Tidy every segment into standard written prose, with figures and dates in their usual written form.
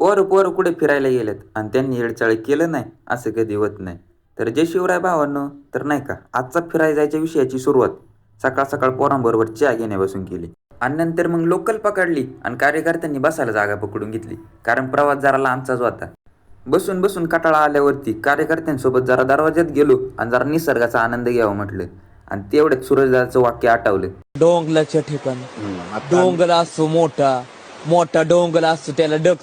पोरं पोरं कुठे फिरायला गेलेत आणि त्यांनी येडचाळ केलं नाही असं कधी होत नाही. तर जय शिवराय भावांनो, तर नाही का आजचा फिरायला जायच्या विषयाची सुरुवात सकाळ सकाळ पोरांबरोबर चहा घेण्यापासून केली. आणि नंतर मग लोकल पकडली आणि कार्यकर्त्यांनी बसायला जागा पकडून घेतली, कारण प्रवास जरा लांबचाच होता. बसून बसून कटाळा आल्यावरती कार्यकर्त्यांसोबत जरा दरवाज्यात गेलो आणि जरा निसर्गाचा आनंद घ्यावा म्हटलं. आणि तेवढ्यात सूरजदाचं वाक्य आठवलं. डोंगराच्या ठिकाणी डोंगर असतो मोठा मोठा डोंगर असतो त्याला डग.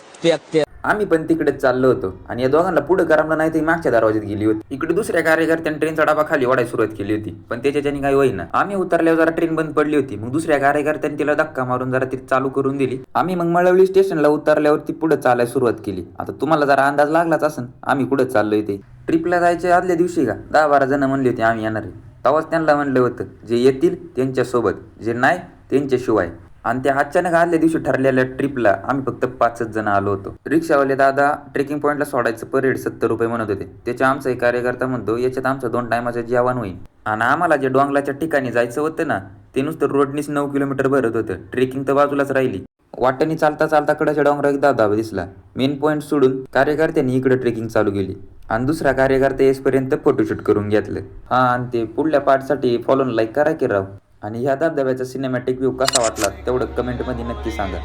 आम्ही पण तिकडेच चाललो होतो आणि या दोघांना पुढे करमलं नाही, ती मागच्या दरवाज्यात गेली होती. इकडे दुसऱ्या कार्यकर्त्याने ट्रेनचा डबा खाली ओढायला सुरुवात केली होती, पण त्याच्याने काही होईना. आम्ही उतरल्यावर जरा ट्रेन बंद पडली होती. मग दुसऱ्या कार्यकर्त्याने तिला धक्का मारून जरा ती चालू करून दिली. आम्ही मग मळवली स्टेशनला उतरल्यावरती पुढे चालायला सुरुवात केली. आता तुम्हाला जरा अंदाज लागलाच असेल आम्ही कुठे चाललोय ते. ट्रिपला जायच्या आदल्या दिवशी का 10-12 जण म्हणले होते आम्ही येणार आहे. तेव्हाच त्यांना म्हणलं होतं जे येतील त्यांच्यासोबत, जे नाही त्यांच्याशिवाय. आणि त्या अचानक आदल्या दिवशी ठरलेल्या ट्रिपला आम्ही फक्त 5च जण आलो होतो. रिक्षावाले दादा ट्रेकिंग पॉईंटला सोडायचं पर हेड 70 रुपये म्हणत होते. त्याच्या आमचा एक कार्यकर्ता म्हणतो याच्यात आमचं 2 टायमाचं जेवण होईल. आणि आम्हाला जे डोंगराच्या ठिकाणी जायचं होतं ना, ते नुसतं रोडनीच 9 किलोमीटर भरत होतं. ट्रेकिंग तर बाजूलाच राहिली. वाटेने चालता चालता कडेच्या डोंगरावर एक दादा दिसला. मेन पॉईंट सोडून कार्यकर्त्यांनी इकडे ट्रेकिंग चालू केली आणि दुसरा कार्यकर्ता येसपर्यंत फोटोशूट करून घेतलं. आणि ते पुढल्या पार्टसाठी फॉलो लाईक करा की राव. आणि ह्या धबधब्याचा सिनेमॅटिक व्ह्यू कसा वाटला तेवढं कमेंटमध्ये नक्की सांगा.